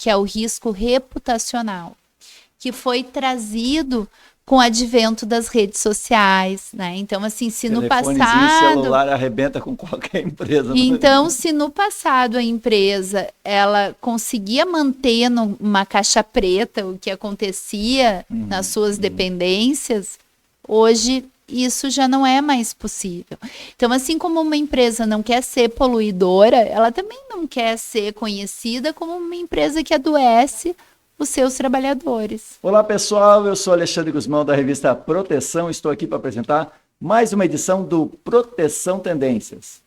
que é o risco reputacional, que foi trazido com o advento das redes sociais, né? Então, assim, se no passado... celular arrebenta com qualquer empresa. Então, se no passado a empresa, ela conseguia manter numa caixa preta o que acontecia nas suas dependências, hoje isso já não é mais possível. Então, assim como uma empresa não quer ser poluidora, ela também não quer ser conhecida como uma empresa que adoece os seus trabalhadores. Olá, pessoal, eu sou Alexandre Guzmão da revista Proteção, estou aqui para apresentar mais uma edição do Proteção Tendências.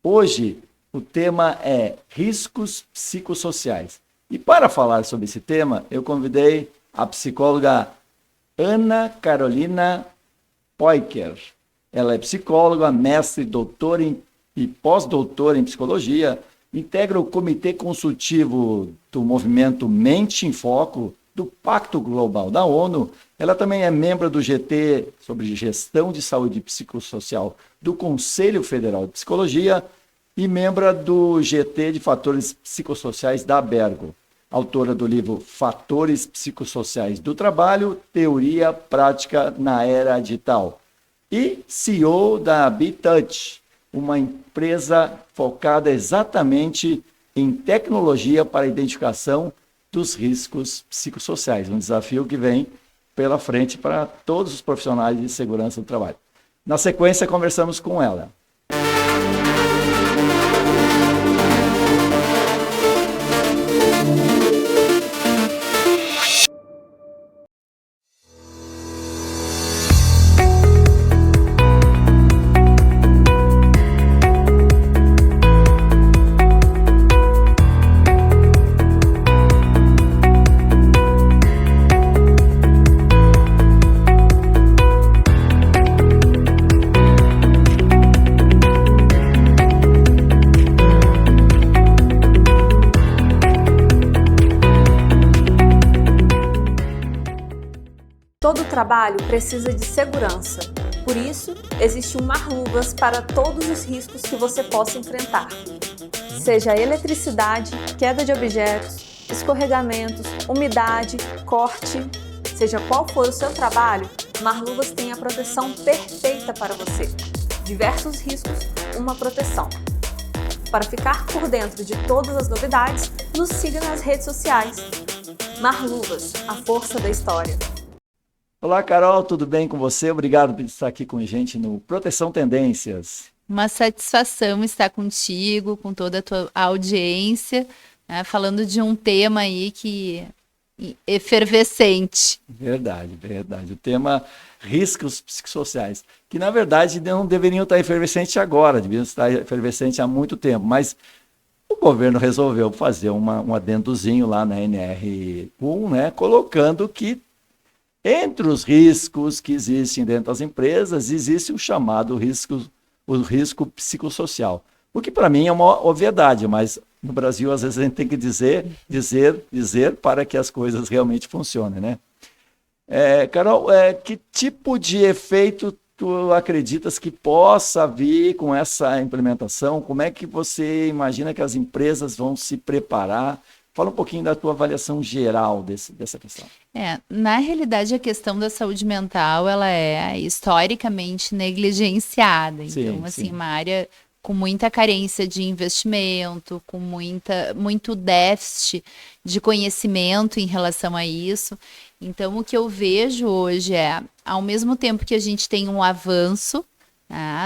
Hoje o tema é riscos psicossociais. E para falar sobre esse tema, eu convidei a psicóloga Ana Carolina Poiker. Ela é psicóloga, mestre, doutora e pós-doutora em psicologia, integra o Comitê Consultivo do Movimento Mente em Foco, do Pacto Global da ONU. Ela também é membro do GT sobre Gestão de Saúde Psicossocial do Conselho Federal de Psicologia e membro do GT de Fatores Psicossociais da Abergo. Autora do livro Fatores Psicossociais do Trabalho, Teoria Prática na Era Digital. E CEO da BeTouch, uma empresa focada exatamente em tecnologia para a identificação dos riscos psicossociais. Um desafio que vem pela frente para todos os profissionais de segurança do trabalho. Na sequência, conversamos com ela. Todo trabalho precisa de segurança. Por isso, existe um mar-luvas para todos os riscos que você possa enfrentar. Seja eletricidade, queda de objetos, escorregamentos, umidade, corte. Seja qual for o seu trabalho, Mar-Luvas tem a proteção perfeita para você. Diversos riscos, uma proteção. Para ficar por dentro de todas as novidades, nos siga nas redes sociais. Mar-Luvas, a força da história. Olá, Carol, tudo bem com você? Obrigado por estar aqui com a gente no Proteção Tendências. Uma satisfação estar contigo, com toda a tua audiência, né, falando de um tema aí que é efervescente. Verdade. O tema riscos psicossociais, que na verdade não deveriam estar efervescentes agora, deveriam estar efervescentes há muito tempo, mas o governo resolveu fazer um adendozinho lá na NR1, né, colocando que entre os riscos que existem dentro das empresas, existe o chamado risco psicossocial. O que para mim é uma obviedade, mas no Brasil às vezes a gente tem que dizer para que as coisas realmente funcionem, né? Carol, que tipo de efeito tu acreditas que possa vir com essa implementação? Como é que você imagina que as empresas vão se preparar? Fala um pouquinho da tua avaliação geral dessa questão. Na realidade, a questão da saúde mental, ela é historicamente negligenciada. Então, assim, uma área com muita carência de investimento, com muito déficit de conhecimento em relação a isso. Então, o que eu vejo hoje ao mesmo tempo que a gente tem um avanço,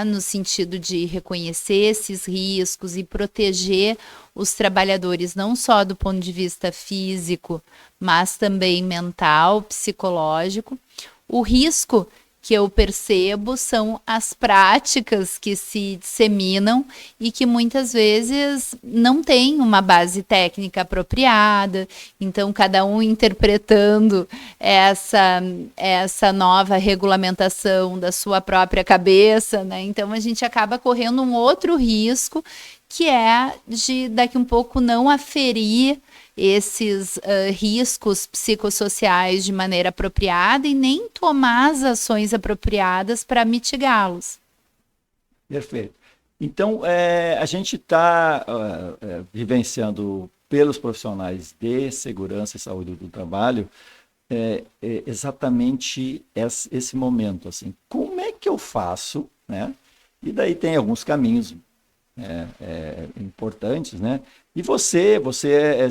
no sentido de reconhecer esses riscos e proteger os trabalhadores não só do ponto de vista físico, mas também mental, psicológico. O risco que eu percebo são as práticas que se disseminam e que muitas vezes não têm uma base técnica apropriada, então cada um interpretando essa nova regulamentação da sua própria cabeça, né? Então a gente acaba correndo um outro risco, que é de daqui um pouco não aferir esses riscos psicossociais de maneira apropriada e nem tomar as ações apropriadas para mitigá-los. Perfeito. Então, a gente está vivenciando pelos profissionais de segurança e saúde do trabalho é exatamente esse momento, assim, como é que eu faço, né? E daí tem alguns caminhos importantes, né? E você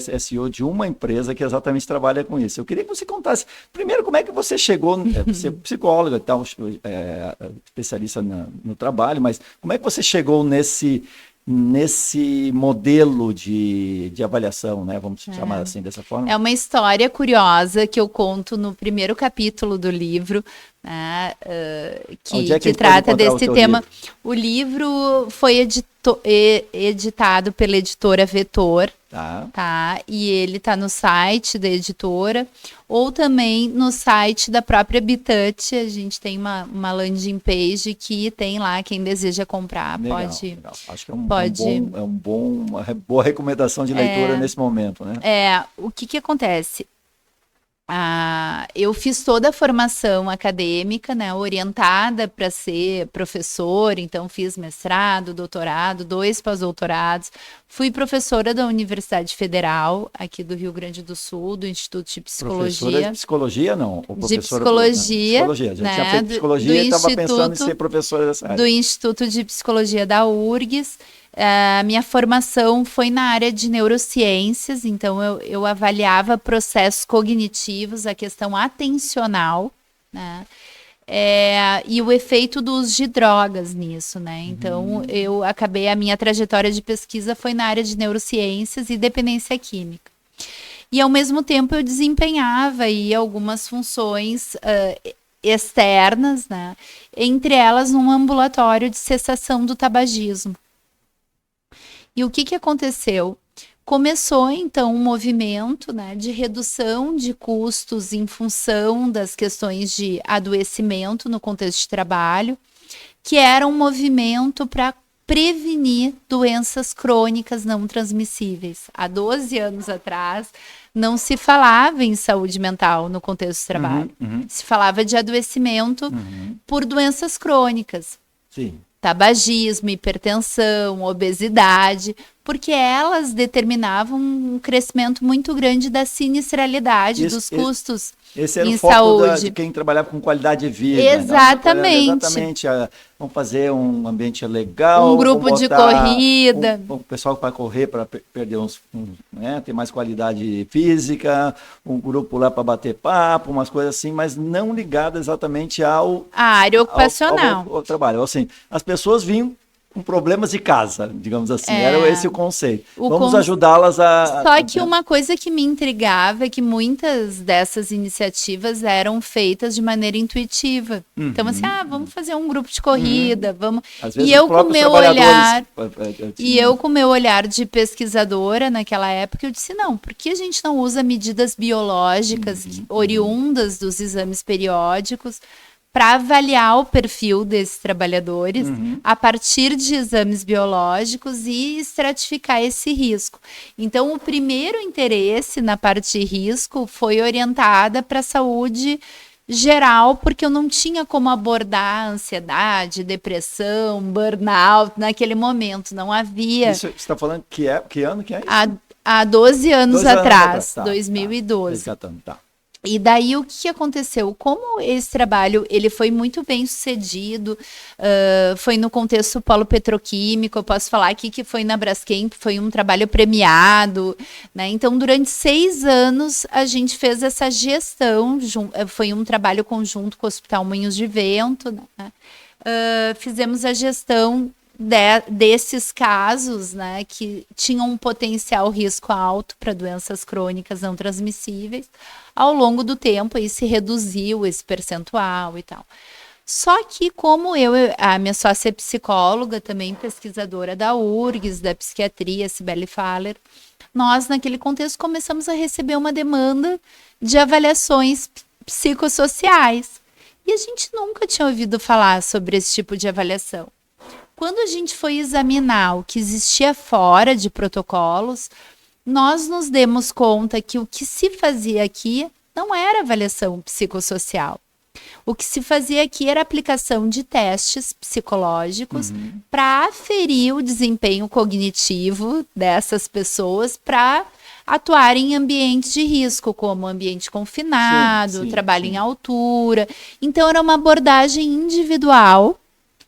é CEO de uma empresa que exatamente trabalha com isso. Eu queria que você contasse, primeiro, como é que você chegou, você é psicóloga, então, especialista no trabalho, mas como é que você chegou nesse modelo de avaliação, né? Vamos chamar assim, dessa forma. É uma história curiosa que eu conto no primeiro capítulo do livro, né, que trata desse tema. Livro? O livro foi editado pela editora Vetor, tá? E ele está no site da editora, ou também no site da própria Bitouch. A gente tem uma landing page que tem lá, quem deseja comprar, legal, pode... Legal. Acho que uma boa recomendação de leitura nesse momento, né? O que acontece? Eu fiz toda a formação acadêmica, né, orientada para ser professor, então fiz mestrado, doutorado, 2 pós-doutorados, fui professora da Universidade Federal, aqui do Rio Grande do Sul, do Instituto de Psicologia. Professora de psicologia, não? Ou de psicologia. Psicologia, já tinha feito psicologia e estava pensando em ser professora dessa área. Do Instituto de Psicologia da URGS. A minha formação foi na área de neurociências, então eu avaliava processos cognitivos, a questão atencional, né? E o efeito do uso de drogas nisso, né? Então, a minha trajetória de pesquisa foi na área de neurociências e dependência química. E, ao mesmo tempo, eu desempenhava aí algumas funções externas, né? Entre elas, num ambulatório de cessação do tabagismo. E o que aconteceu? Começou, então, um movimento, né, de redução de custos em função das questões de adoecimento no contexto de trabalho, que era um movimento para prevenir doenças crônicas não transmissíveis. Há 12 anos atrás, não se falava em saúde mental no contexto de trabalho. Se falava de adoecimento por doenças crônicas. Sim. Tabagismo, hipertensão, obesidade, porque elas determinavam um crescimento muito grande da sinistralidade, dos custos esse era em o foco saúde. de quem trabalhava com qualidade de vida. Exatamente. Exatamente. Vamos fazer um ambiente legal. Um grupo de corrida. O pessoal para correr, para perder ter mais qualidade física. Um grupo lá para bater papo, umas coisas assim, mas não ligado exatamente à área ocupacional. Ao trabalho. Assim, as pessoas vinham com problemas de casa, digamos assim. Era esse o conceito. Vamos ajudá-las a... Só que uma coisa que me intrigava é que muitas dessas iniciativas eram feitas de maneira intuitiva. Então, assim, vamos fazer um grupo de corrida, vamos... Às vezes, e eu com meu olhar de pesquisadora naquela época, eu disse, não, por que a gente não usa medidas biológicas oriundas dos exames periódicos para avaliar o perfil desses trabalhadores a partir de exames biológicos e estratificar esse risco. Então, o primeiro interesse na parte de risco foi orientada para a saúde geral, porque eu não tinha como abordar ansiedade, depressão, burnout naquele momento, não havia. Isso você está falando que ano que é isso? Há 12 anos atrás, 2012. Exatamente, tá. E daí o que aconteceu? Como esse trabalho ele foi muito bem sucedido, foi no contexto polo petroquímico, eu posso falar aqui que foi na Braskem, foi um trabalho premiado, né? Então, durante 6 anos, a gente fez essa gestão, foi um trabalho conjunto com o Hospital Moinhos de Vento, né? Fizemos a gestão desses casos, né, que tinham um potencial risco alto para doenças crônicas não transmissíveis. Ao longo do tempo, aí se reduziu esse percentual e tal. Só que como a minha sócia é psicóloga, também pesquisadora da URGS, da psiquiatria, Cibele Faller, nós, naquele contexto, começamos a receber uma demanda de avaliações psicossociais. E a gente nunca tinha ouvido falar sobre esse tipo de avaliação. Quando a gente foi examinar o que existia fora de protocolos, nós nos demos conta que o que se fazia aqui não era avaliação psicossocial. O que se fazia aqui era aplicação de testes psicológicos para aferir o desempenho cognitivo dessas pessoas, para atuar em ambientes de risco, como ambiente confinado, trabalho em altura. Então, era uma abordagem individual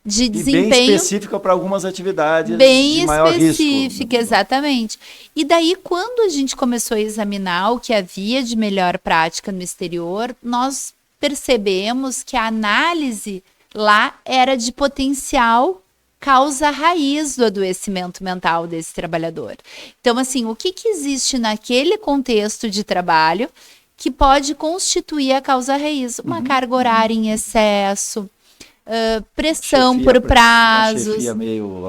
de desempenho. Bem específica para algumas atividades bem de maior risco. Bem específica, exatamente. E daí, quando a gente começou a examinar o que havia de melhor prática no exterior, nós percebemos que a análise lá era de potencial causa raiz do adoecimento mental desse trabalhador. Então, assim, o que existe naquele contexto de trabalho que pode constituir a causa raiz? Uma carga horária em excesso, pressão por prazos,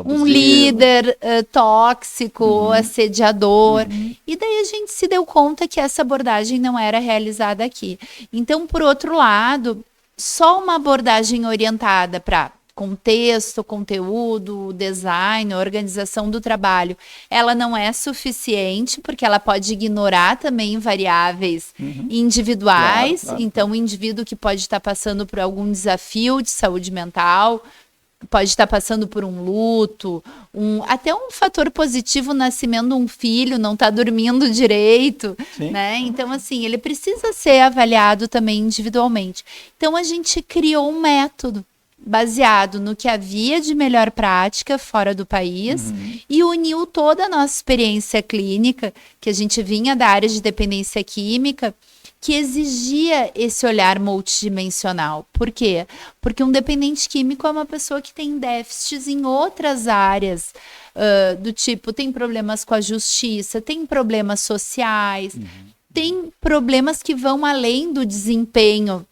um líder tóxico, assediador. E daí a gente se deu conta que essa abordagem não era realizada aqui. Então, por outro lado, só uma abordagem orientada para contexto, conteúdo, design, organização do trabalho, ela não é suficiente, porque ela pode ignorar também variáveis individuais. Claro. Então, o indivíduo que pode estar passando por algum desafio de saúde mental, pode estar passando por um luto, até um fator positivo, o nascimento de um filho, não está dormindo direito, né? Então, assim, ele precisa ser avaliado também individualmente. Então, a gente criou um método baseado no que havia de melhor prática fora do país e uniu toda a nossa experiência clínica, que a gente vinha da área de dependência química, que exigia esse olhar multidimensional. Por quê? Porque um dependente químico é uma pessoa que tem déficits em outras áreas, do tipo, tem problemas com a justiça, tem problemas sociais, tem problemas que vão além do desempenho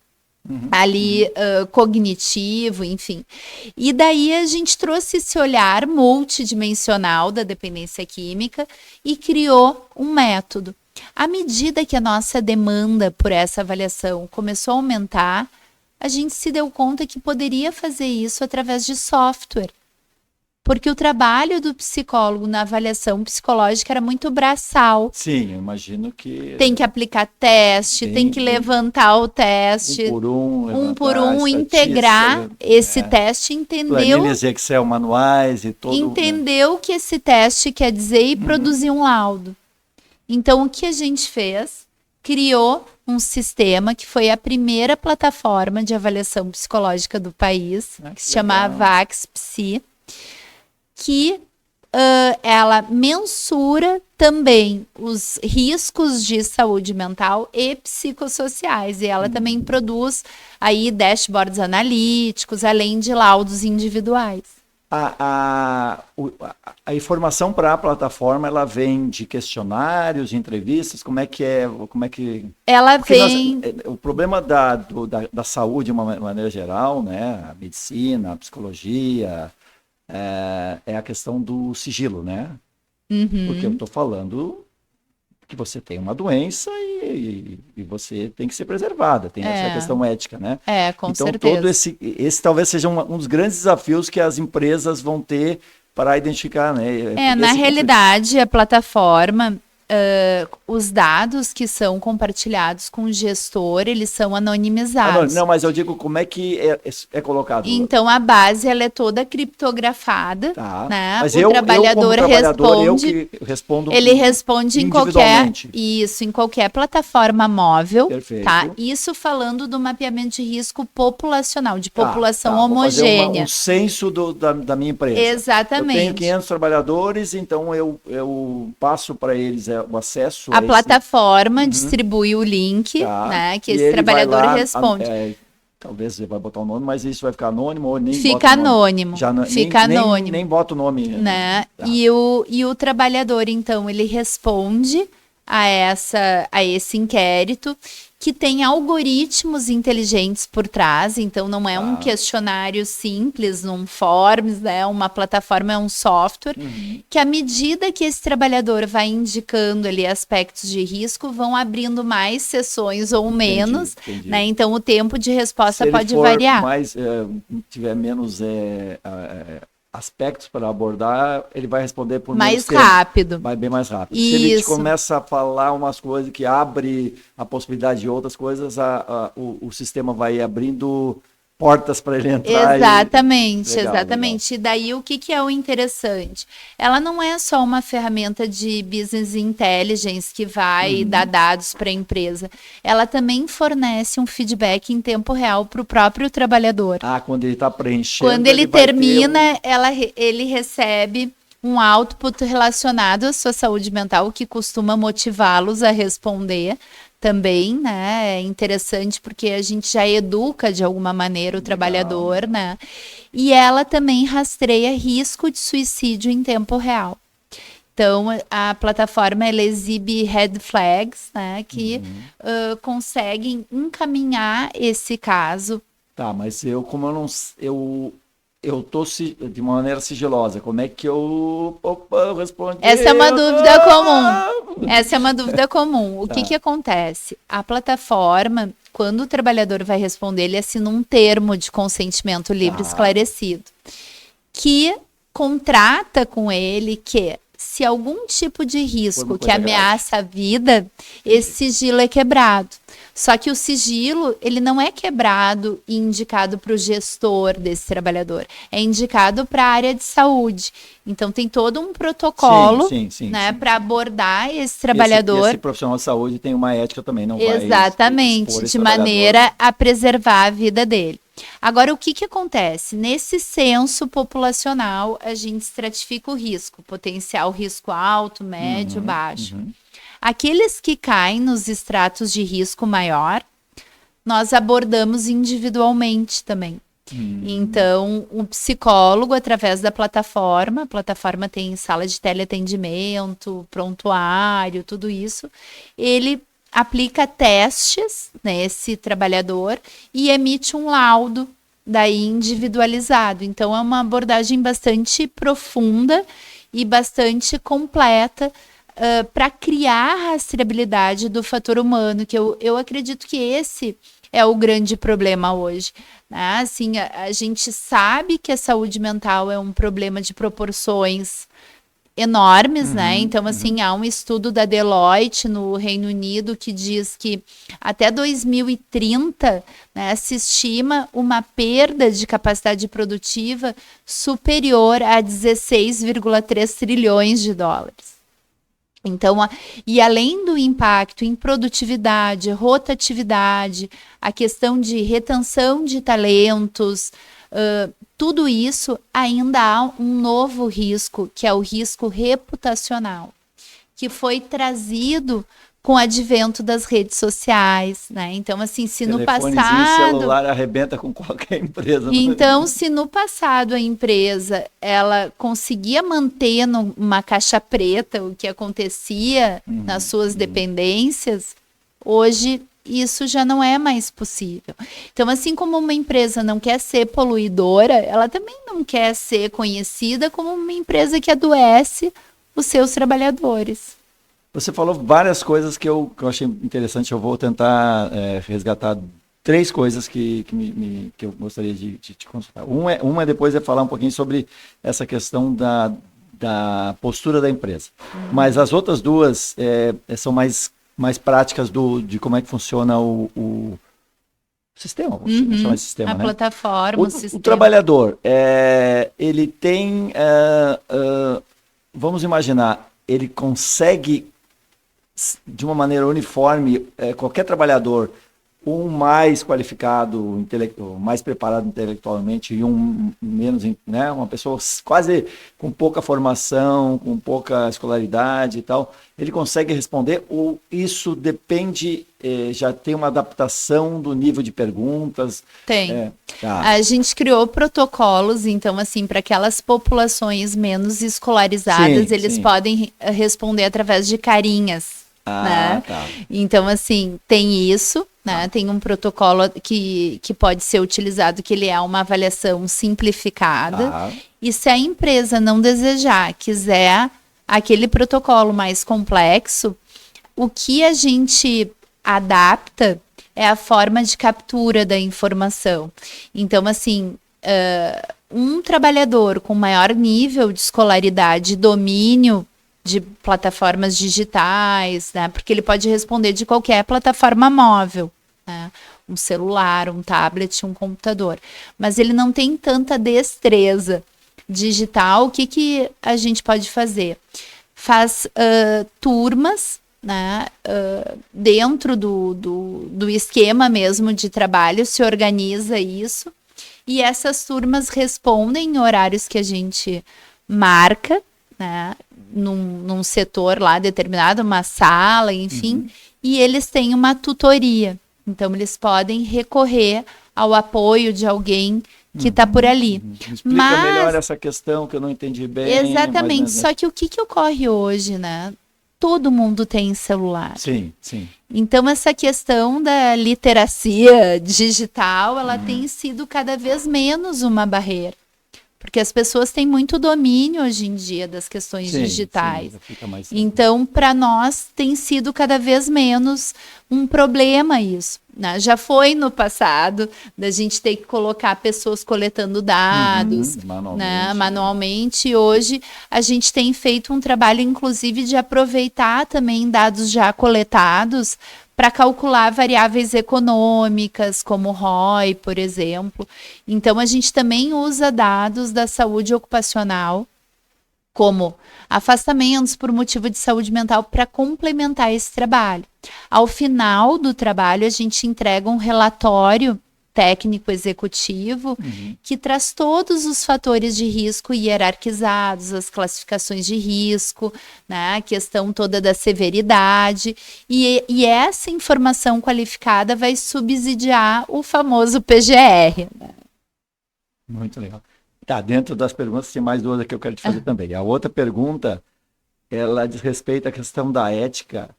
ali cognitivo, enfim. E daí a gente trouxe esse olhar multidimensional da dependência química e criou um método. À medida que a nossa demanda por essa avaliação começou a aumentar, a gente se deu conta que poderia fazer isso através de software. Porque o trabalho do psicólogo na avaliação psicológica era muito braçal. Sim, eu imagino que... Tem que aplicar teste, tem que levantar o teste. Um por um, integrar esse teste, entendeu... Planilhas de Excel, manuais e todo... Entendeu o que esse teste quer dizer e produzir um laudo. Então, o que a gente fez? Criou um sistema que foi a primeira plataforma de avaliação psicológica do país, que se chama Vax Psi, que ela mensura também os riscos de saúde mental e psicossociais. E ela também produz aí dashboards analíticos, além de laudos individuais. A informação para a plataforma, ela vem de questionários, de entrevistas? Como é que é? Ela vem... o problema da saúde, de uma maneira geral, né? A medicina, a psicologia... É a questão do sigilo, né? Porque eu estou falando que você tem uma doença e você tem que ser preservada, tem essa questão ética, né? Com então, certeza. Todo esse talvez seja um dos grandes desafios que as empresas vão ter para identificar, né? Na realidade, a plataforma... os dados que são compartilhados com o gestor, eles são anonimizados. Não, mas eu digo como é que é colocado. Então, a base ela é toda criptografada, né? Mas o trabalhador responde, ele responde em qualquer plataforma móvel. Perfeito. Tá? Isso falando do mapeamento de risco populacional, de população homogênea. Vou fazer um censo da minha empresa. Exatamente. Eu tenho 500 trabalhadores, então eu passo para eles o acesso a plataforma distribui o link, né, que esse trabalhador responde. Talvez você vai botar o nome, mas isso vai ficar anônimo ou nem fica anônimo. Anônimo. Nem bota o nome. Né? E o trabalhador, então, ele responde a esse inquérito, que tem algoritmos inteligentes por trás, então não é um questionário simples, um forms, né? Uma plataforma, é um software, que à medida que esse trabalhador vai indicando ali aspectos de risco, vão abrindo mais sessões ou menos, entendi. Né? Então o tempo de resposta pode variar. Se tiver menos aspectos para abordar, ele vai responder por mais rápido. Vai bem mais rápido. Isso. Se ele começa a falar umas coisas que abre a possibilidade de outras coisas, o sistema vai abrindo portas para ele entrar. Exatamente, Legal, exatamente. Legal. E daí o que é o interessante? Ela não é só uma ferramenta de business intelligence que vai dar dados para a empresa. Ela também fornece um feedback em tempo real para o próprio trabalhador. Quando ele está preenchendo. Quando ele termina, ele recebe um output relacionado à sua saúde mental, que costuma motivá-los a responder também, né? É interessante porque a gente já educa de alguma maneira o trabalhador, né? E ela também rastreia risco de suicídio em tempo real. Então, a plataforma ela exibe red flags, né? Que conseguem encaminhar esse caso. Tá, mas eu tô de maneira sigilosa. Como é que eu respondi? Essa é uma dúvida comum. Essa é uma dúvida comum. O que acontece? A plataforma, quando o trabalhador vai responder, ele assina um termo de consentimento livre esclarecido, que contrata com ele que, se algum tipo de risco que ameaça a vida, esse sigilo é quebrado. Só que o sigilo, ele não é quebrado e indicado para o gestor desse trabalhador, é indicado para a área de saúde. Então, tem todo um protocolo para abordar esse trabalhador. Esse profissional de saúde tem uma ética também, não vai. Exatamente, de maneira a preservar a vida dele. Agora, o que acontece? Nesse censo populacional, a gente estratifica o risco, potencial risco alto, médio, baixo. Aqueles que caem nos estratos de risco maior, nós abordamos individualmente também. Então, o psicólogo, através da plataforma, a plataforma tem sala de teleatendimento, prontuário, tudo isso, ele aplica testes nesse trabalhador e emite um laudo daí individualizado. Então, é uma abordagem bastante profunda e bastante completa para criar a rastreabilidade do fator humano, que eu acredito que esse é o grande problema hoje. Né? Assim, a gente sabe que a saúde mental é um problema de proporções enormes, né? Então, assim, há um estudo da Deloitte no Reino Unido que diz que até 2030, né, se estima uma perda de capacidade produtiva superior a 16,3 trilhões de dólares. Então, e além do impacto em produtividade, rotatividade, a questão de retenção de talentos, tudo isso ainda há um novo risco, que é o risco reputacional, que foi trazido com o advento das redes sociais, né? Então, assim, se no passado... celular arrebenta com qualquer empresa. Então, se no passado a empresa, ela conseguia manter numa caixa preta o que acontecia nas suas dependências, hoje isso já não é mais possível. Então, assim como uma empresa não quer ser poluidora, ela também não quer ser conhecida como uma empresa que adoece os seus trabalhadores. Você falou várias coisas que eu achei interessante. Eu vou tentar resgatar 3 coisas que eu gostaria de te consultar. Uma depois é falar um pouquinho sobre essa questão da postura da empresa. Mas as outras 2 são mais práticas de como é que funciona o sistema. Vamos chamar de sistema, a plataforma, o sistema. O trabalhador, ele tem... vamos imaginar, ele consegue, de uma maneira uniforme, qualquer trabalhador, um mais qualificado, mais preparado intelectualmente e um menos, né, uma pessoa quase com pouca formação, com pouca escolaridade e tal, ele consegue responder, ou isso depende, já tem uma adaptação do nível de perguntas? Tem. A gente criou protocolos, então, assim, para aquelas populações menos escolarizadas, eles podem responder através de carinhas. Né? Então, assim, tem isso, né? Tem um protocolo que pode ser utilizado, que ele é uma avaliação simplificada. E se a empresa não desejar, quiser aquele protocolo mais complexo, o que a gente adapta é a forma de captura da informação. Então, assim, um trabalhador com maior nível de escolaridade e domínio de plataformas digitais, né? Porque ele pode responder de qualquer plataforma móvel, né? um celular, um tablet, um computador. Mas ele não tem tanta destreza digital. O que a gente pode fazer? Faz turmas, né, dentro do esquema mesmo de trabalho, se organiza isso, e essas turmas respondem em horários que a gente marca, né, num setor lá determinado, uma sala, enfim, e eles têm uma tutoria. Então, eles podem recorrer ao apoio de alguém que está por ali. Explica melhor essa questão que eu não entendi bem. Exatamente. Só que o que ocorre hoje, né? Todo mundo tem celular. Sim, sim. Então, essa questão da literacia digital, ela tem sido cada vez menos uma barreira. Porque as pessoas têm muito domínio hoje em dia das questões digitais. Então, para nós, tem sido cada vez menos um problema isso, né? Já foi no passado, da gente ter que colocar pessoas coletando dados, manualmente. E hoje, a gente tem feito um trabalho, inclusive, de aproveitar também dados já coletados para calcular variáveis econômicas, como ROI, por exemplo. Então, a gente também usa dados da saúde ocupacional, como afastamentos por motivo de saúde mental, para complementar esse trabalho. Ao final do trabalho, a gente entrega um relatório técnico executivo que traz todos os fatores de risco hierarquizados, as classificações de risco, né, a questão toda da severidade, e essa informação qualificada vai subsidiar o famoso PGR. Né? Muito legal. Tá, dentro das perguntas tem mais duas que eu quero te fazer também. A outra pergunta, ela diz respeito à questão da ética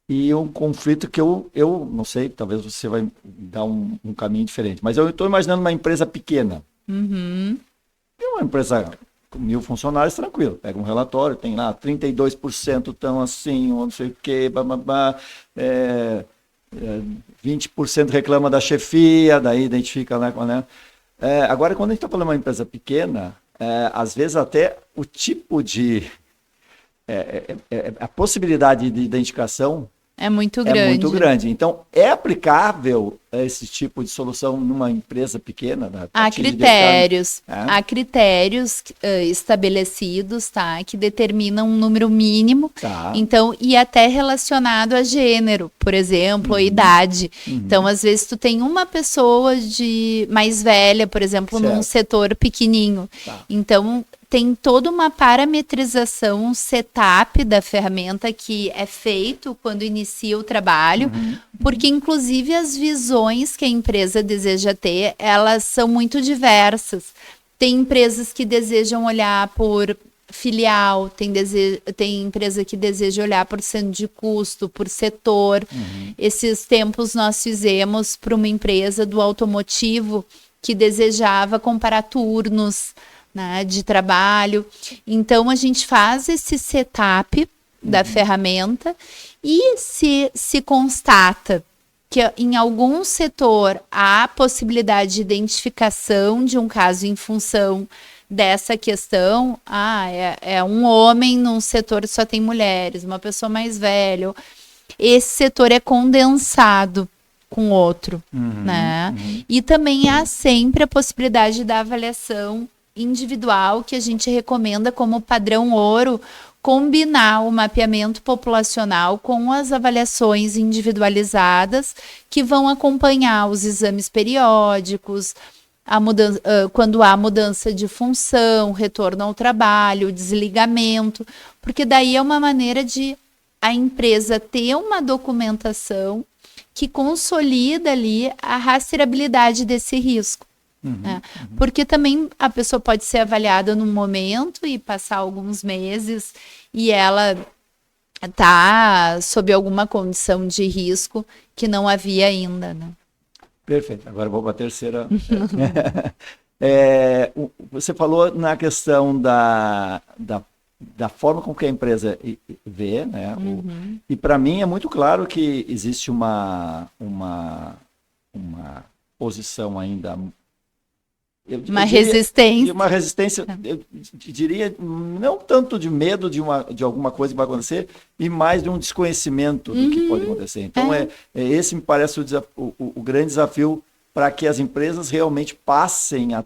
e um conflito que eu não sei, talvez você vai dar um caminho diferente, mas eu estou imaginando uma empresa pequena. E uma empresa com 1.000 funcionários, tranquilo, pega um relatório, tem lá 32% estão assim, ou não sei o quê, 20% reclama da chefia, daí identifica, né? Agora, quando a gente está falando de uma empresa pequena, às vezes até o tipo de... a possibilidade de identificação é muito grande. É muito grande. Então, é aplicável esse tipo de solução numa empresa pequena? Há critérios, estabelecidos, tá, que determinam um número mínimo. Tá. Então, e até relacionado a gênero, por exemplo, ou idade. Então, às vezes, tu tem uma pessoa mais velha, por exemplo, num setor pequenininho. Tá. Então, tem toda uma parametrização, um setup da ferramenta que é feito quando inicia o trabalho, porque inclusive as visões que a empresa deseja ter, elas são muito diversas. Tem empresas que desejam olhar por filial, tem empresa que deseja olhar por centro de custo, por setor. Esses tempos nós fizemos para uma empresa do automotivo que desejava comparar turnos, né, de trabalho. Então, a gente faz esse setup da ferramenta e se constata que em algum setor há possibilidade de identificação de um caso em função dessa questão, é um homem num setor que só tem mulheres, uma pessoa mais velha, esse setor é condensado com outro, né? E também há sempre a possibilidade da avaliação individual, que a gente recomenda como padrão ouro, combinar o mapeamento populacional com as avaliações individualizadas que vão acompanhar os exames periódicos, quando há mudança de função, retorno ao trabalho, desligamento, porque daí é uma maneira de a empresa ter uma documentação que consolida ali a rastreabilidade desse risco. Porque também a pessoa pode ser avaliada num momento e passar alguns meses e ela está sob alguma condição de risco que não havia ainda, né? Perfeito. Agora vou para a terceira. Você falou na questão da forma com que a empresa vê, né? E para mim é muito claro que existe uma posição ainda resistência. Uma resistência, eu diria, não tanto de medo de alguma coisa que vai acontecer, e mais de um desconhecimento do que pode acontecer. Então, esse me parece o grande desafio para que as empresas realmente passem a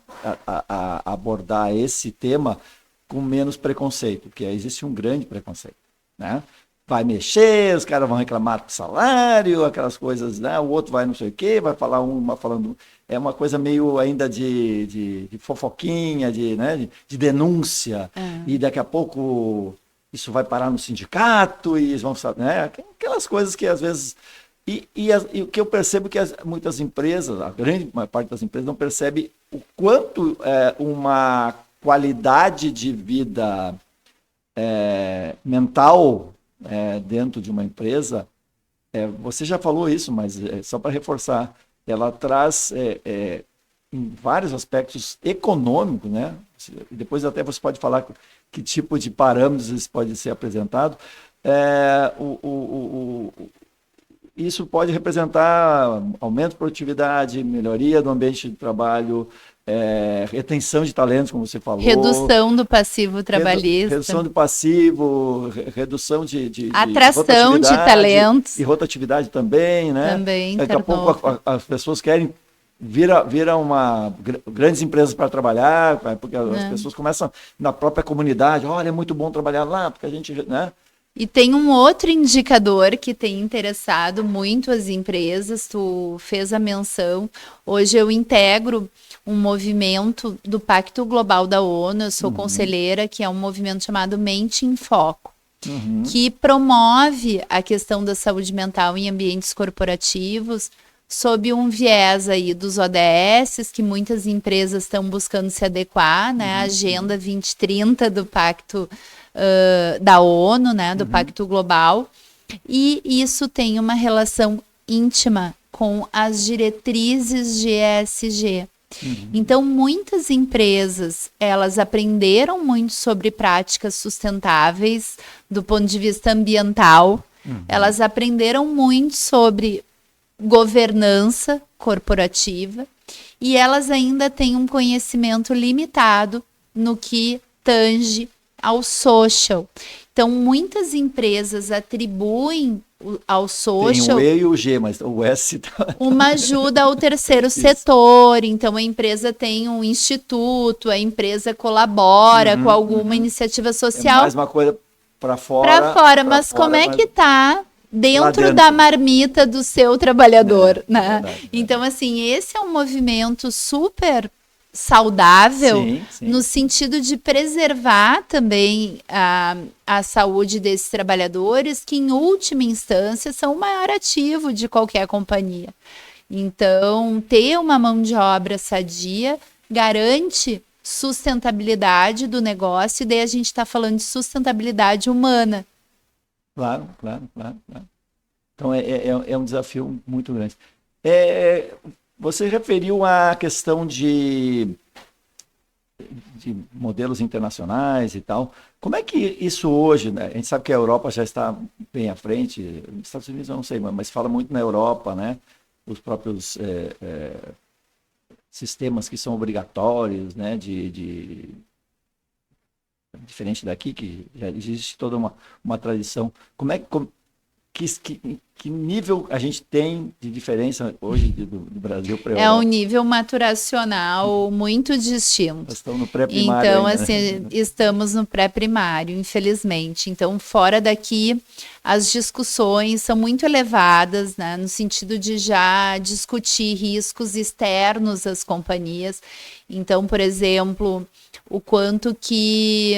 abordar esse tema com menos preconceito, porque existe um grande preconceito, né? Vai mexer, os caras vão reclamar do salário, aquelas coisas, né? O outro vai não sei o quê, vai falar falando... É uma coisa meio ainda de fofoquinha, né? de denúncia, e daqui a pouco isso vai parar no sindicato, e eles vão... Né? Aquelas coisas que às vezes... E o que eu percebo é que muitas empresas, a grande parte das empresas, não percebe o quanto uma qualidade de vida mental... dentro de uma empresa, você já falou isso, mas só para reforçar, ela traz em vários aspectos econômicos, né? Depois até você pode falar que tipo de parâmetros isso pode ser apresentado. Isso pode representar aumento de produtividade, melhoria do ambiente de trabalho, retenção de talentos, como você falou. Redução do passivo trabalhista. Redução do passivo, redução de atração de talentos. E rotatividade também, né? Também. Daqui a pouco as pessoas querem viram grandes empresas para trabalhar, porque as pessoas começam na própria comunidade, olha, é muito bom trabalhar lá, porque a gente... Né? E tem um outro indicador que tem interessado muito as empresas, tu fez a menção. Hoje eu integro um movimento do Pacto Global da ONU, eu sou conselheira, que é um movimento chamado Mente em Foco, que promove a questão da saúde mental em ambientes corporativos, sob um viés aí dos ODS, que muitas empresas estão buscando se adequar, né? A Agenda 2030 do Pacto da ONU, né? Do Pacto Global. E isso tem uma relação íntima com as diretrizes de ESG. Então, muitas empresas, elas aprenderam muito sobre práticas sustentáveis do ponto de vista ambiental, elas aprenderam muito sobre governança corporativa e elas ainda têm um conhecimento limitado no que tange ao social. Então, muitas empresas atribuem ao social... Tem o E e o G, mas o S... uma ajuda ao terceiro setor. Então, a empresa tem um instituto, a empresa colabora com alguma iniciativa social. É mais uma coisa para fora. Para fora, mas como é que está dentro da marmita do seu trabalhador, né? Verdade, então, assim, esse é um movimento super saudável, no sentido de preservar também a saúde desses trabalhadores, que em última instância são o maior ativo de qualquer companhia. Então, ter uma mão de obra sadia garante sustentabilidade do negócio, e daí a gente está falando de sustentabilidade humana. Claro. Então, é um desafio muito grande. Você referiu à questão de modelos internacionais e tal. Como é que isso hoje, né? A gente sabe que a Europa já está bem à frente, nos Estados Unidos eu não sei, mas fala muito na Europa, né? Os próprios sistemas que são obrigatórios, né? Diferente daqui, que já existe toda uma tradição. Como é que nível a gente tem de diferença hoje do Brasil para a Europa? É um nível maturacional muito distinto. Nós estamos no pré-primário. Então, ainda, assim, né? estamos no pré-primário, infelizmente. Então, fora daqui, as discussões são muito elevadas, né, no sentido de já discutir riscos externos às companhias. Então, por exemplo, o quanto que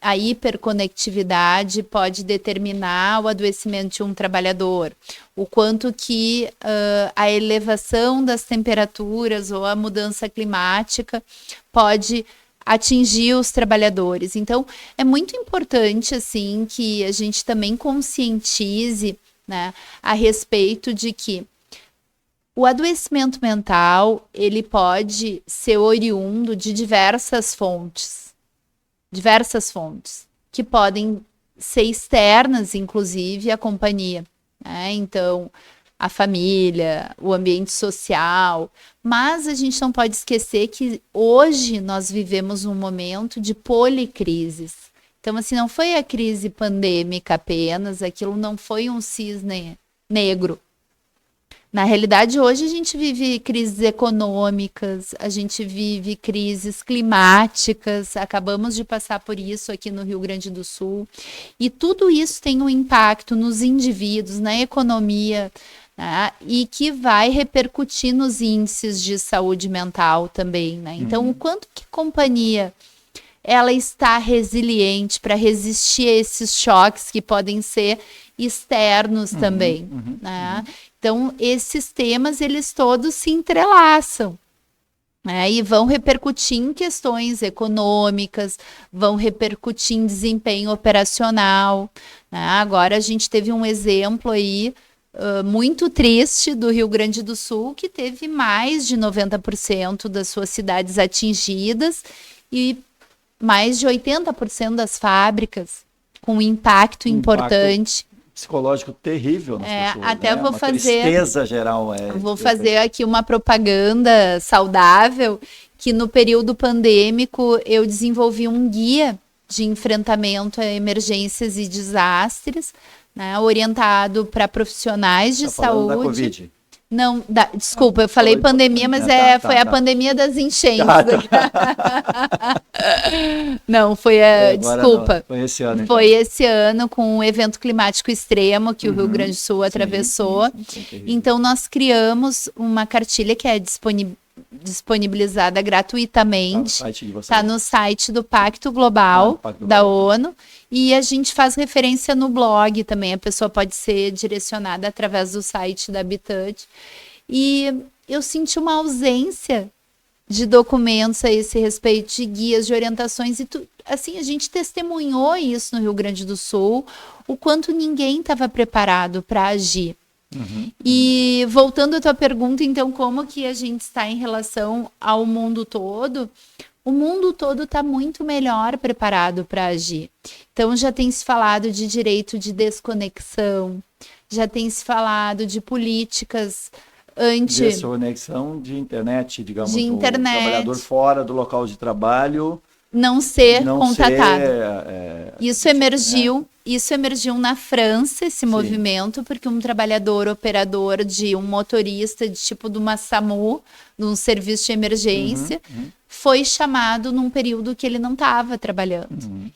a hiperconectividade pode determinar o adoecimento de um trabalhador, o quanto que a elevação das temperaturas ou a mudança climática pode atingir os trabalhadores. Então, é muito importante, assim, que a gente também conscientize, né, a respeito de que o adoecimento mental, ele pode ser oriundo de diversas fontes, que podem ser externas, inclusive, à companhia, né? Então, a família, o ambiente social, mas a gente não pode esquecer que hoje nós vivemos um momento de policrises. Então, assim, não foi a crise pandêmica apenas, aquilo não foi um cisne negro. Na realidade, hoje a gente vive crises econômicas, a gente vive crises climáticas, acabamos de passar por isso aqui no Rio Grande do Sul, e tudo isso tem um impacto nos indivíduos, na economia, né, e que vai repercutir nos índices de saúde mental também, né? Então, o quanto que a companhia ela está resiliente para resistir a esses choques que podem ser externos também, né? Então, esses temas, eles todos se entrelaçam, né? E vão repercutir em questões econômicas, vão repercutir em desempenho operacional, né? Agora, a gente teve um exemplo aí muito triste do Rio Grande do Sul, que teve mais de 90% das suas cidades atingidas e mais de 80% das fábricas com impacto importante. Psicológico terrível nas pessoas, até né? vou Uma fazer tristeza geral. Vou fazer aqui uma propaganda saudável, que no período pandêmico eu desenvolvi um guia de enfrentamento a emergências e desastres, né, orientado para profissionais de saúde. Da COVID. Não, desculpa, eu falei pandemia, mas foi a pandemia das enchentes. Não, foi desculpa. Não, foi esse ano. Foi esse ano com um evento climático extremo que o Rio Grande do Sul atravessou. Sim, então, nós criamos uma cartilha que é disponibilizada gratuitamente. Está no site do Pacto Global da ONU. E a gente faz referência no blog também. A pessoa pode ser direcionada através do site da Habitat. E eu senti uma ausência de documentos a esse respeito, de guias, de orientações. E assim, a gente testemunhou isso no Rio Grande do Sul, o quanto ninguém estava preparado para agir. E voltando à tua pergunta, então, como que a gente está em relação ao mundo todo? O mundo todo está muito melhor preparado para agir. Então, já tem se falado de direito de desconexão, já tem se falado de políticas desconexão de internet, digamos, o trabalhador fora do local de trabalho não ser contatado. Isso emergiu na França, esse movimento, porque um trabalhador operador de um motorista de tipo de uma SAMU, de um serviço de emergência, foi chamado num período que ele não estava trabalhando.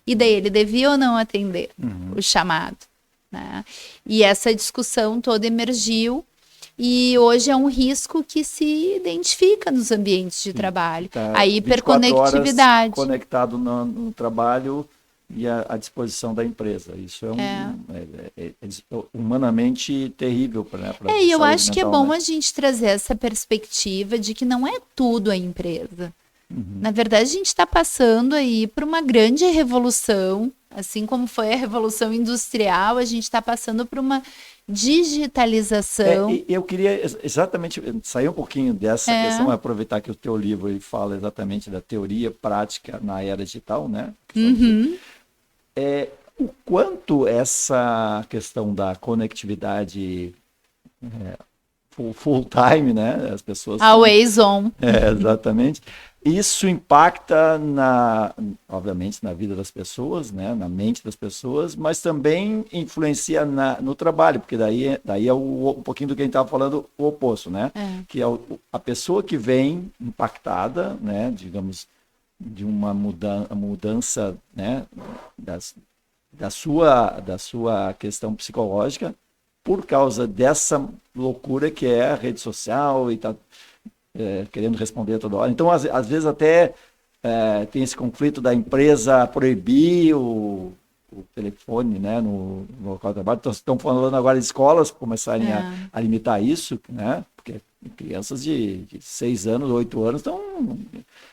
E daí ele devia ou não atender o chamado, né? E essa discussão toda emergiu. E hoje é um risco que se identifica nos ambientes de trabalho. A hiperconectividade. Conectado no trabalho e à disposição da empresa. Isso é humanamente terrível para e eu acho que é bom a gente trazer essa perspectiva de que não é tudo a empresa. Na verdade, a gente está passando aí por uma grande revolução, assim como foi a Revolução Industrial, a gente está passando por uma digitalização. Eu queria exatamente sair um pouquinho dessa questão, aproveitar que o teu livro ele fala exatamente da teoria prática na era digital, né? O quanto essa questão da conectividade full time, né? As pessoas always on. Exatamente. Isso impacta obviamente na vida das pessoas, né, na mente das pessoas, mas também influencia no trabalho, porque daí é um pouquinho do que a gente estava falando, o oposto, né? Que é a pessoa que vem impactada, né, digamos, de uma mudança, né, da sua questão psicológica por causa dessa loucura que é a rede social e tá querendo responder toda hora. Então, às vezes até tem esse conflito da empresa proibir o telefone, né, no local de trabalho. Estão falando agora de escolas começarem a limitar isso, né, porque crianças de 6 anos, 8 anos estão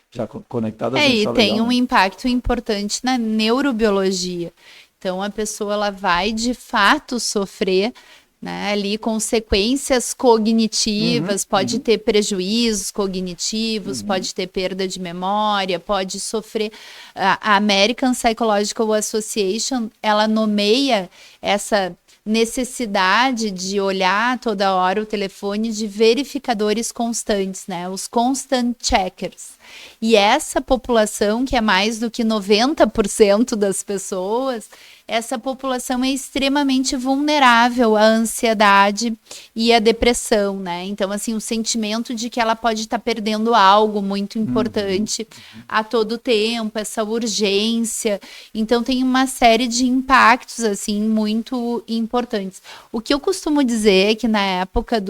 já conectadas. E tem um impacto importante na neurobiologia. Então, a pessoa ela vai, de fato, sofrer, né, ali consequências cognitivas, pode ter prejuízos cognitivos, pode ter perda de memória, pode sofrer. A American Psychological Association, ela nomeia essa necessidade de olhar toda hora o telefone de verificadores constantes, né? Os constant checkers. E essa população, que é mais do que 90% das pessoas, essa população é extremamente vulnerável à ansiedade e à depressão, né? Então, assim, o sentimento de que ela pode estar perdendo algo muito importante a todo tempo, essa urgência. Então, tem uma série de impactos, assim, muito importantes. O que eu costumo dizer é que na época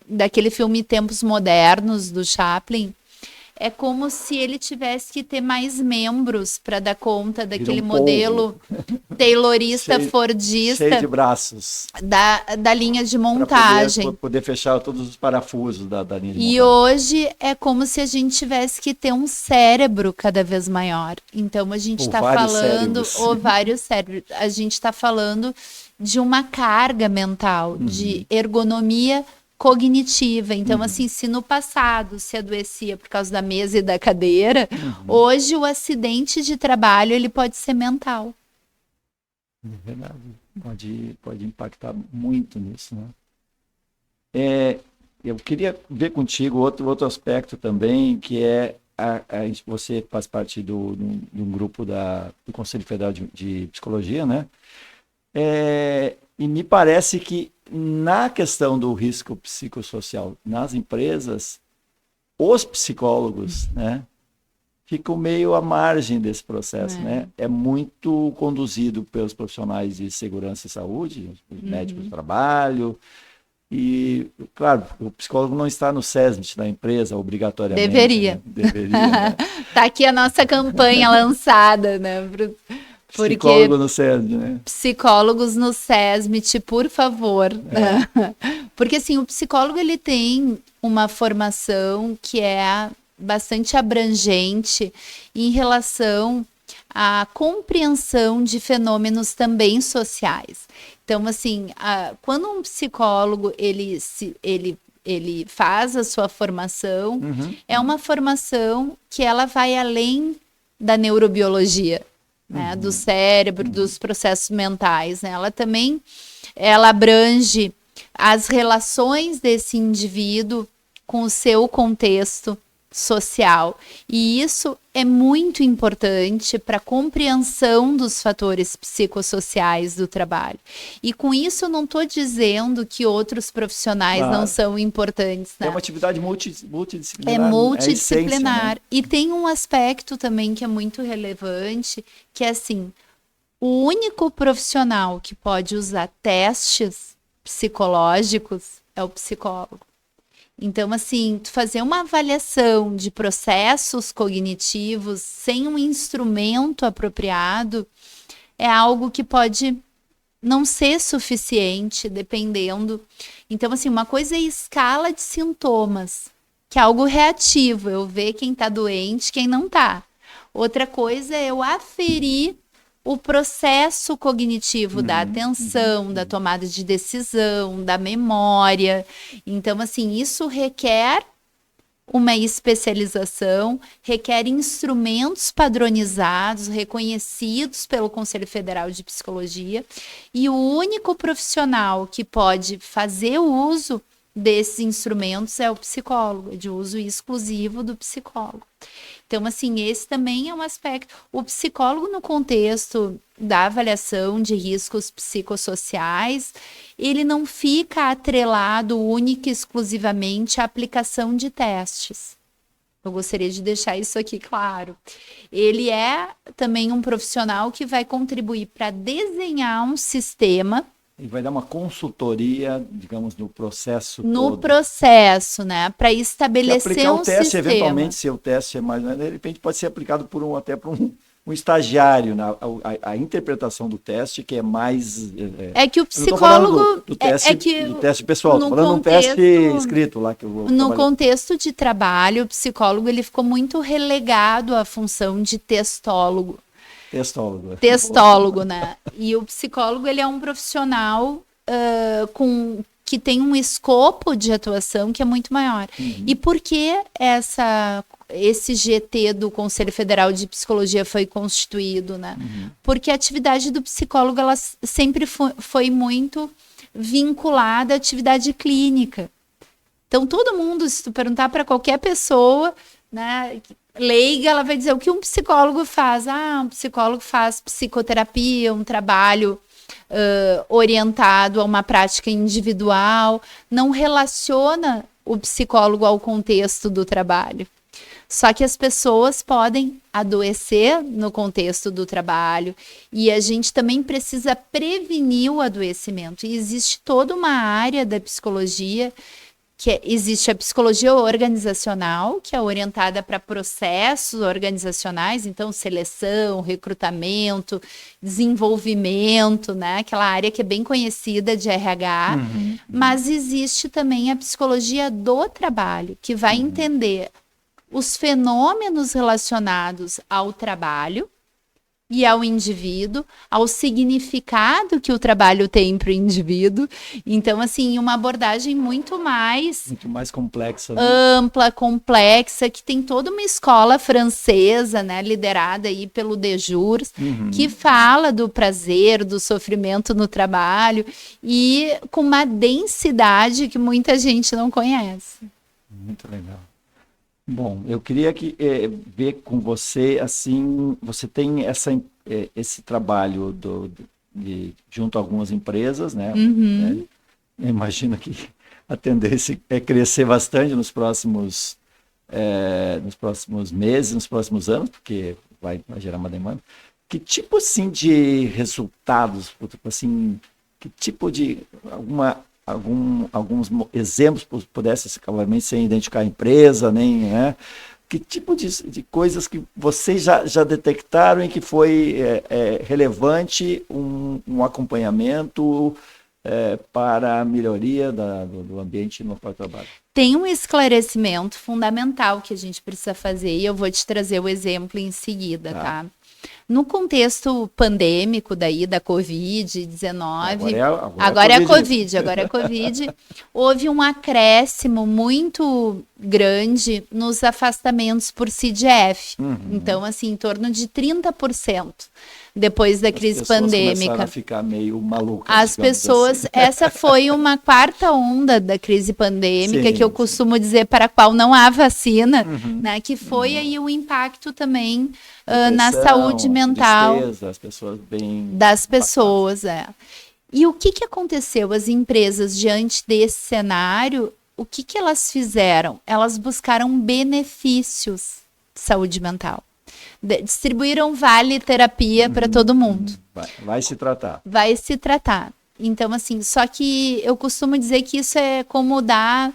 daquele filme Tempos Modernos, do Chaplin, é como se ele tivesse que ter mais membros para dar conta daquele modelo taylorista, fordista. Cheio de braços. Da linha de montagem. Para poder fechar todos os parafusos da linha de montagem. E hoje é como se a gente tivesse que ter um cérebro cada vez maior. Então a gente está falando, ou vários cérebros, a gente está falando de uma carga mental, de ergonomia cognitiva. Então, assim, se no passado se adoecia por causa da mesa e da cadeira, hoje o acidente de trabalho ele pode ser mental. É verdade. Pode impactar muito nisso, né? Eu queria ver contigo outro aspecto também, que é você faz parte de um grupo do Conselho Federal de Psicologia, né? E me parece que na questão do risco psicossocial nas empresas, os psicólogos, né, ficam meio à margem desse processo, né? É muito conduzido pelos profissionais de segurança e saúde, os médicos do trabalho, e, claro, o psicólogo não está no SESMIT da empresa, obrigatoriamente. Deveria. Né? Deveria, né? Tá aqui a nossa campanha lançada, né? Porque psicólogo no SESMIT, né? Psicólogos no SESMIT, por favor. Porque, assim, o psicólogo, ele tem uma formação que é bastante abrangente em relação à compreensão de fenômenos também sociais. Então, assim, quando um psicólogo, ele faz a sua formação, é uma formação que ela vai além da neurobiologia, né, do cérebro, dos processos mentais, né? Ela abrange as relações desse indivíduo com o seu contexto social. E isso é muito importante para a compreensão dos fatores psicossociais do trabalho. E com isso eu não estou dizendo que outros profissionais não são importantes, né? É uma atividade multidisciplinar. É multidisciplinar. É essência, né? E tem um aspecto também que é muito relevante, que é assim, o único profissional que pode usar testes psicológicos é o psicólogo. Então, assim, tu fazer uma avaliação de processos cognitivos sem um instrumento apropriado é algo que pode não ser suficiente, dependendo. Então, assim, uma coisa é escala de sintomas, que é algo reativo, eu ver quem tá doente, quem não tá. Outra coisa é eu aferir o processo cognitivo da atenção, da tomada de decisão, da memória. Então, assim, isso requer uma especialização, requer instrumentos padronizados, reconhecidos pelo Conselho Federal de Psicologia, e o único profissional que pode fazer o uso desses instrumentos é o psicólogo, é de uso exclusivo do psicólogo. Então, assim, esse também é um aspecto. O psicólogo, no contexto da avaliação de riscos psicossociais, ele não fica atrelado única e exclusivamente à aplicação de testes. Eu gostaria de deixar isso aqui claro. Ele é também um profissional que vai contribuir para desenhar um sistema. E vai dar uma consultoria, digamos, no processo no processo, né? Para estabelecer aplicar um o teste, sistema. eventualmente, se o teste é mais... De repente pode ser aplicado até por um estagiário, né? A interpretação do teste, que é mais... É que o psicólogo... do teste pessoal, estou falando de um teste escrito lá. Que eu vou no contexto de trabalho, o psicólogo ele ficou muito relegado à função de testólogo. Testólogo, né? E o psicólogo, ele é um profissional que tem um escopo de atuação que é muito maior. E por que esse GT do Conselho Federal de Psicologia foi constituído, né? Porque a atividade do psicólogo, ela sempre foi muito vinculada à atividade clínica. Então, todo mundo, se tu perguntar para qualquer pessoa, né, leiga, ela vai dizer o que um psicólogo faz. Um psicólogo faz psicoterapia, um trabalho orientado a uma prática individual, não relaciona o psicólogo ao contexto do trabalho. Só que as pessoas podem adoecer no contexto do trabalho e a gente também precisa prevenir o adoecimento. E existe toda uma área da psicologia existe a psicologia organizacional, que é orientada para processos organizacionais, então seleção, recrutamento, desenvolvimento, né? Aquela área que é bem conhecida de RH, mas existe também a psicologia do trabalho, que vai entender os fenômenos relacionados ao trabalho e ao indivíduo, ao significado que o trabalho tem para o indivíduo. Então, assim, uma abordagem muito mais complexa, né? Ampla, complexa, que tem toda uma escola francesa, né, liderada aí pelo Desjurs, que fala do prazer, do sofrimento no trabalho e com uma densidade que muita gente não conhece. Muito legal. Bom, eu queria ver com você, assim, você tem esse trabalho junto a algumas empresas, né? Eu imagino que a tendência é crescer bastante nos próximos meses, nos próximos anos, porque vai gerar uma demanda. Que tipo, assim, de resultados, assim, que tipo de alguns exemplos pudesse, obviamente, sem identificar a empresa, nem, né? Que tipo de coisas que vocês já detectaram e que foi relevante um acompanhamento para a melhoria do ambiente no qual eu trabalho? Tem um esclarecimento fundamental que a gente precisa fazer e eu vou te trazer o exemplo em seguida, tá? No contexto pandêmico daí da Covid-19, agora é a Covid, houve um acréscimo muito grande nos afastamentos por CDF. Então, assim, em torno de 30% depois da crise pandêmica. Começaram a ficar meio malucas. As pessoas, assim. Essa foi uma quarta onda da crise pandêmica, que eu costumo dizer para a qual não há vacina, né, que foi aí o impacto também na saúde mental das pessoas E o que aconteceu? As empresas, diante desse cenário, o que elas fizeram? Elas buscaram benefícios de saúde mental. Distribuíram vale terapia para todo mundo. Vai se tratar. Vai se tratar. Então, assim, só que eu costumo dizer que isso é como dar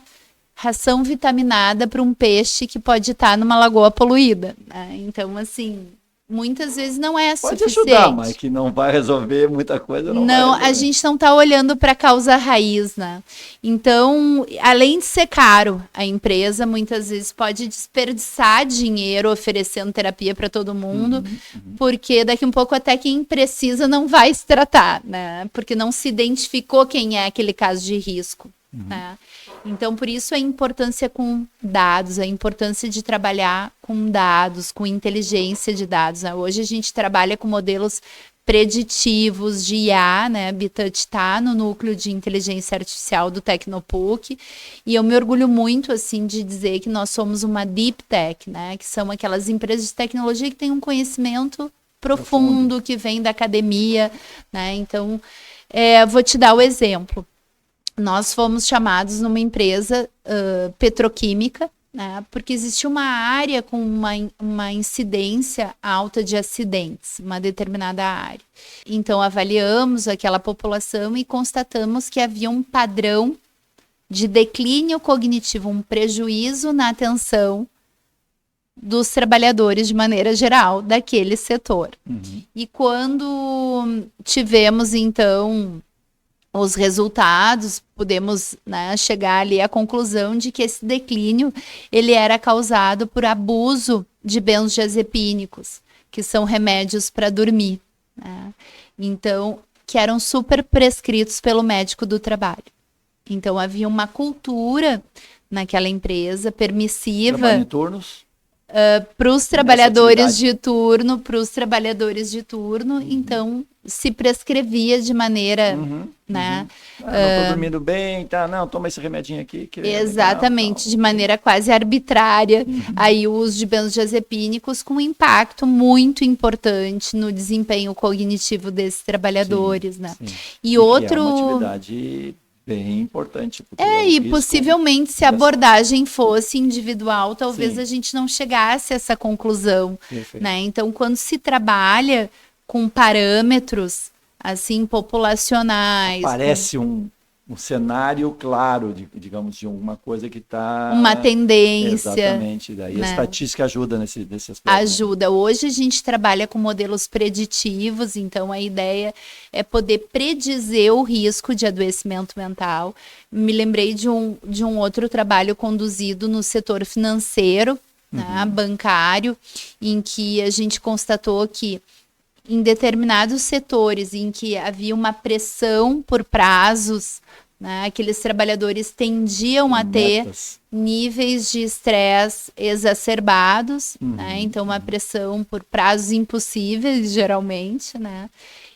ração vitaminada para um peixe que pode estar numa lagoa poluída, né? Então, assim, muitas vezes não é pode suficiente. Ajudar, mas que não vai resolver muita coisa. Não, a gente não está olhando para a causa raiz, né? Então, além de ser caro, a empresa muitas vezes pode desperdiçar dinheiro oferecendo terapia para todo mundo, porque daqui um pouco até quem precisa não vai se tratar, né? Porque não se identificou quem é aquele caso de risco, né? Então, por isso a importância com dados, a importância de trabalhar com dados, com inteligência de dados, né? Hoje a gente trabalha com modelos preditivos de IA, né? A Bitouch está no núcleo de inteligência artificial do Tecnopuc, e eu me orgulho muito, assim, de dizer que nós somos uma Deep Tech, né? Que são aquelas empresas de tecnologia que têm um conhecimento profundo, que vem da academia, né? Então, vou te dar o exemplo. Nós fomos chamados numa empresa petroquímica, né, porque existia uma área com uma incidência alta de acidentes, uma determinada área. Então, avaliamos aquela população e constatamos que havia um padrão de declínio cognitivo, um prejuízo na atenção dos trabalhadores de maneira geral daquele setor. E quando tivemos, então, os resultados, podemos, né, chegar ali à conclusão de que esse declínio ele era causado por abuso de benzodiazepínicos, que são remédios para dormir, né? Então, que eram super prescritos pelo médico do trabalho. Então, havia uma cultura naquela empresa permissiva. Trabalho em turnos? Para os trabalhadores de turno, então se prescrevia de maneira, né? Não estou dormindo bem, tá? Não, toma esse remedinho aqui. Exatamente, legal, de maneira quase arbitrária, aí o uso de benzodiazepínicos com um impacto muito importante no desempenho cognitivo desses trabalhadores, né? Sim. E outro... é uma atividade bem importante. E possivelmente se a abordagem fosse individual, talvez a gente não chegasse a essa conclusão, né? Então, quando se trabalha com parâmetros, assim, populacionais... Parece um cenário claro, digamos, de uma coisa que está... Uma tendência. Exatamente. Daí, né? A estatística ajuda nesse aspecto. Ajuda. Hoje a gente trabalha com modelos preditivos, então a ideia é poder predizer o risco de adoecimento mental. Me lembrei de um outro trabalho conduzido no setor financeiro, né, bancário, em que a gente constatou que em determinados setores em que havia uma pressão por prazos, né, aqueles trabalhadores tendiam a ter níveis de estresse exacerbados, né, então uma pressão por prazos impossíveis, geralmente, né,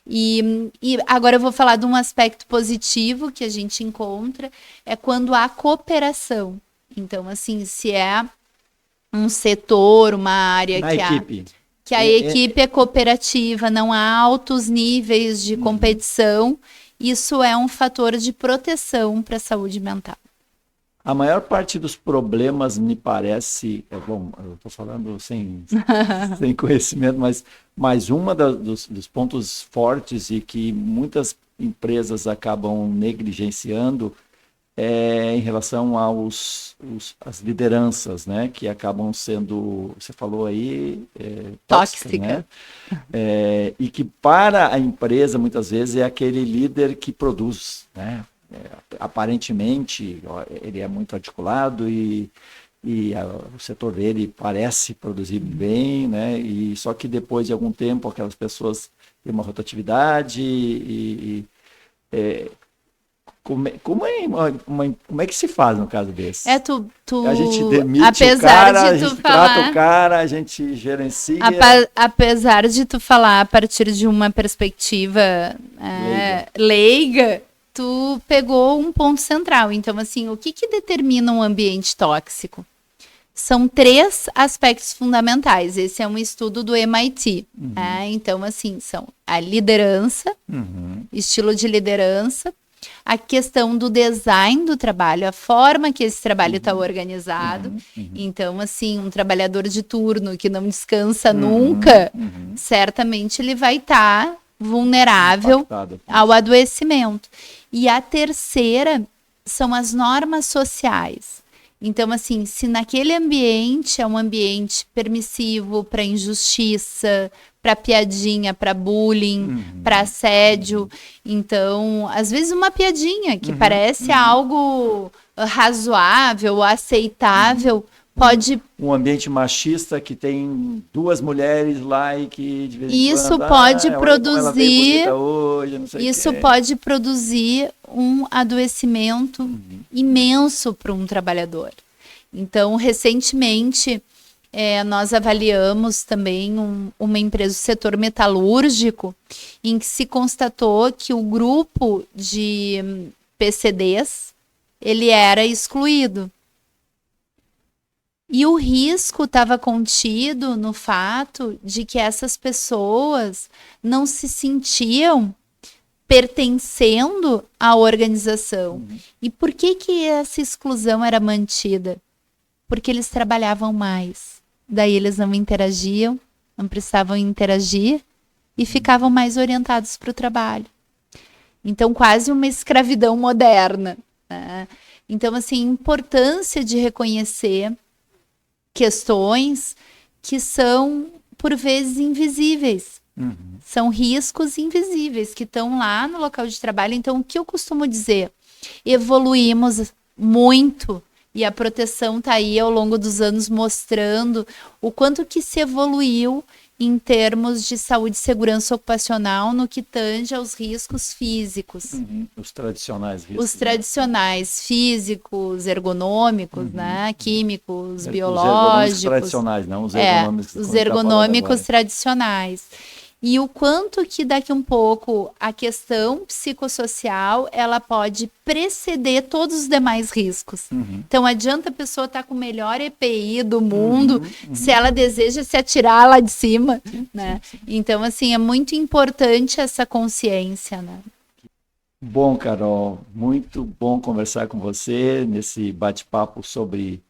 e agora eu vou falar de um aspecto positivo que a gente encontra, é quando há cooperação. Então, assim, se é um setor, uma área que a equipe é cooperativa, não há altos níveis de competição, isso é um fator de proteção para a saúde mental. A maior parte dos problemas, me parece, bom, eu estou falando sem conhecimento, mas dos pontos fortes e que muitas empresas acabam negligenciando é em relação às lideranças, né, que acabam sendo, você falou aí, tóxica, né? E que para a empresa, muitas vezes, é aquele líder que produz, né? Aparentemente, ele é muito articulado e o setor dele parece produzir bem, né? E só que depois de algum tempo, aquelas pessoas têm uma rotatividade como é que se faz no caso desse? A gente demite o cara, a gente trata o cara, a gente gerencia... Apesar de tu falar a partir de uma perspectiva leiga, tu pegou um ponto central. Então, assim, o que determina um ambiente tóxico? São 3 aspectos fundamentais. Esse é um estudo do MIT. Então, assim, são a liderança, estilo de liderança, a questão do design do trabalho, a forma que esse trabalho está organizado. Então, assim, um trabalhador de turno que não descansa nunca, certamente ele vai estar vulnerável ao adoecimento. E a terceira são as normas sociais. Então, assim, se naquele ambiente é um ambiente permissivo para injustiça, para piadinha, para bullying, para assédio, então, às vezes uma piadinha que parece algo razoável, aceitável, pode... Um ambiente machista que tem 2 mulheres lá e que de vez em quando... Isso pode produzir um adoecimento imenso para um trabalhador. Então, recentemente, nós avaliamos também uma empresa do setor metalúrgico em que se constatou que o grupo de PCDs, ele era excluído. E o risco estava contido no fato de que essas pessoas não se sentiam pertencendo à organização. E por que essa exclusão era mantida? Porque eles trabalhavam mais. Daí eles não interagiam, não precisavam interagir e ficavam mais orientados para o trabalho. Então, quase uma escravidão moderna, né? Então, assim, importância de reconhecer questões que são, por vezes, invisíveis. São riscos invisíveis que estão lá no local de trabalho. Então, o que eu costumo dizer? Evoluímos muito e a proteção está aí ao longo dos anos mostrando o quanto que se evoluiu em termos de saúde e segurança ocupacional no que tange aos riscos físicos. Os tradicionais riscos. Os tradicionais, físicos, ergonômicos, né? Químicos, biológicos. Os ergonômicos tradicionais, não os ergonômicos. Os ergonômicos tradicionais. E o quanto que daqui um pouco a questão psicossocial, ela pode preceder todos os demais riscos. Então, adianta a pessoa estar com o melhor EPI do mundo, se ela deseja se atirar lá de cima, né? Então, assim, é muito importante essa consciência, né? Bom, Carol, muito bom conversar com você nesse bate-papo sobre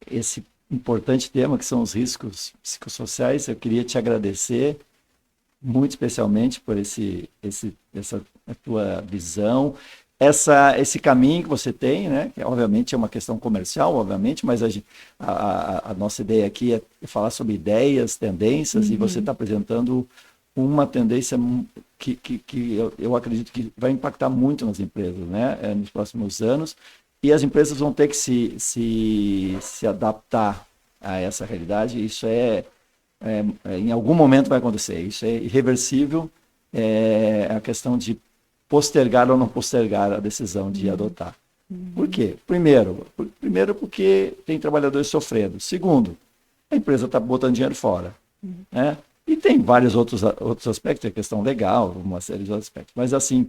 esse importante tema que são os riscos psicossociais. Eu queria te agradecer muito especialmente por essa tua visão, esse caminho que você tem, né? Que obviamente é uma questão comercial, obviamente, mas a nossa ideia aqui é falar sobre ideias, tendências, e você está apresentando uma tendência que eu acredito que vai impactar muito nas empresas, né? Nos próximos anos. E as empresas vão ter que se adaptar a essa realidade. Isso em algum momento vai acontecer. Isso é irreversível. É a questão de postergar ou não postergar a decisão de adotar. Por quê? Primeiro porque tem trabalhadores sofrendo. Segundo, a empresa está botando dinheiro fora, né? E tem vários outros aspectos, a questão legal, uma série de outros aspectos. Mas, assim,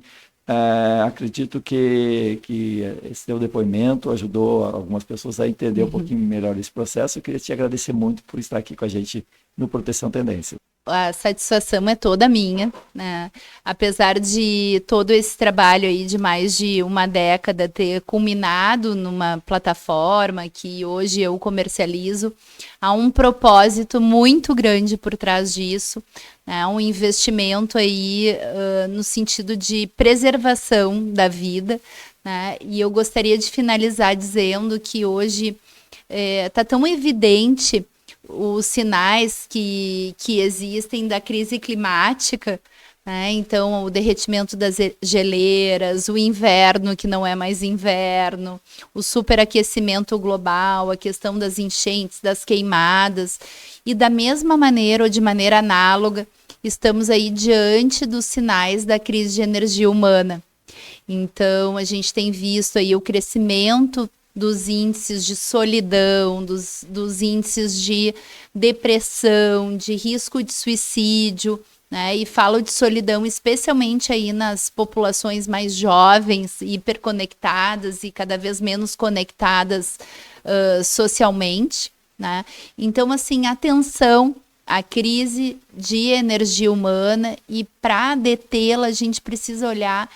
acredito que esse teu depoimento ajudou algumas pessoas a entender um pouquinho melhor esse processo. Eu queria te agradecer muito por estar aqui com a gente no Proteção Tendência. A satisfação é toda minha, né? Apesar de todo esse trabalho aí de mais de uma década ter culminado numa plataforma que hoje eu comercializo, há um propósito muito grande por trás disso, né? Um investimento aí no sentido de preservação da vida, né? E eu gostaria de finalizar dizendo que hoje está tão evidente os sinais que existem da crise climática, né? Então, o derretimento das geleiras, o inverno que não é mais inverno, o superaquecimento global, a questão das enchentes, das queimadas, e da mesma maneira ou de maneira análoga, estamos aí diante dos sinais da crise de energia humana. Então, a gente tem visto aí o crescimento dos índices de solidão, dos índices de depressão, de risco de suicídio, né? E falo de solidão especialmente aí nas populações mais jovens, hiperconectadas e cada vez menos conectadas socialmente, né? Então, assim, atenção à crise de energia humana, e para detê-la a gente precisa olhar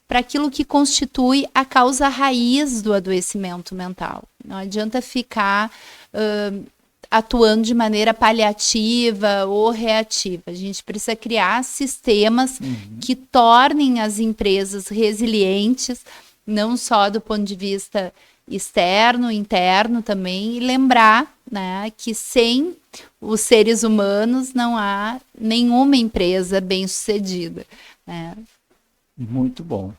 para aquilo que constitui a causa raiz do adoecimento mental. Não adianta ficar atuando de maneira paliativa ou reativa. A gente precisa criar sistemas que tornem as empresas resilientes, não só do ponto de vista externo, interno também, e lembrar, né, que sem os seres humanos não há nenhuma empresa bem-sucedida, né? Muito bom.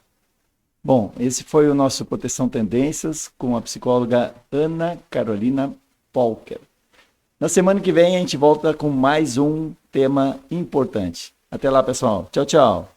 Bom, esse foi o nosso Proteção Tendências com a psicóloga Ana Carolina Polker. Na semana que vem a gente volta com mais um tema importante. Até lá, pessoal. Tchau, tchau.